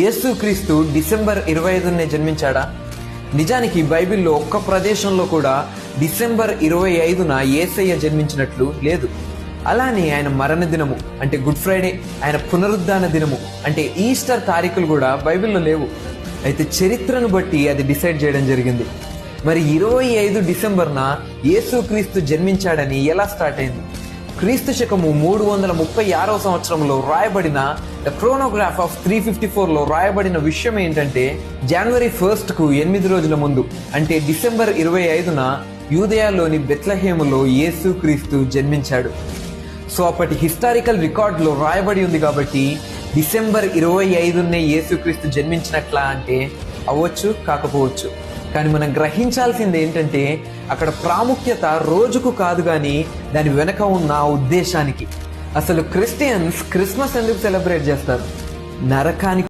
యేసుక్రీస్తు డిసెంబర్ 25నే జన్మించాడా? నిజానికి బైబిల్లో ఒక్క ప్రదేశంలో కూడా డిసెంబర్ 25న యేసయ్య జన్మించినట్లు లేదు. అలానే ఆయన మరణ దినము అంటే గుడ్ ఫ్రైడే, ఆయన పునరుద్ధాన దినము అంటే ఈస్టర్ తారీఖులు కూడా బైబిల్లో లేవు. అయితే చరిత్రను బట్టి అది డిసైడ్ చేయడం జరిగింది. మరి 25 డిసెంబర్న యేసుక్రీస్తు జన్మించాడని ఎలా స్టార్ట్ అయింది? క్రీస్తు శకము 336వ సంవత్సరంలో రాయబడిన ద క్రోనోగ్రాఫ్ ఆఫ్ 354లో రాయబడిన విషయం ఏంటంటే, జనవరి 1కు 8 రోజుల ముందు అంటే డిసెంబర్ 25న యూదయాలోని బెత్లెహేములో యేసుక్రీస్తు జన్మించాడు. సో అప్పటి హిస్టారికల్ రికార్డులో రాయబడి ఉంది కాబట్టి డిసెంబర్ 25నే యేసుక్రీస్తు జన్మించినట్లా అంటే అవ్వచ్చు, కాకపోవచ్చు. కానీ మనం గ్రహించాల్సింది ఏంటంటే, అక్కడ ప్రాముఖ్యత రోజుకు కాదు కానీ దాని వెనక ఉన్న ఉద్దేశానికి. అసలు క్రిస్టియన్స్ క్రిస్మస్ ఎందుకు సెలబ్రేట్ చేస్తారు? నరకానికి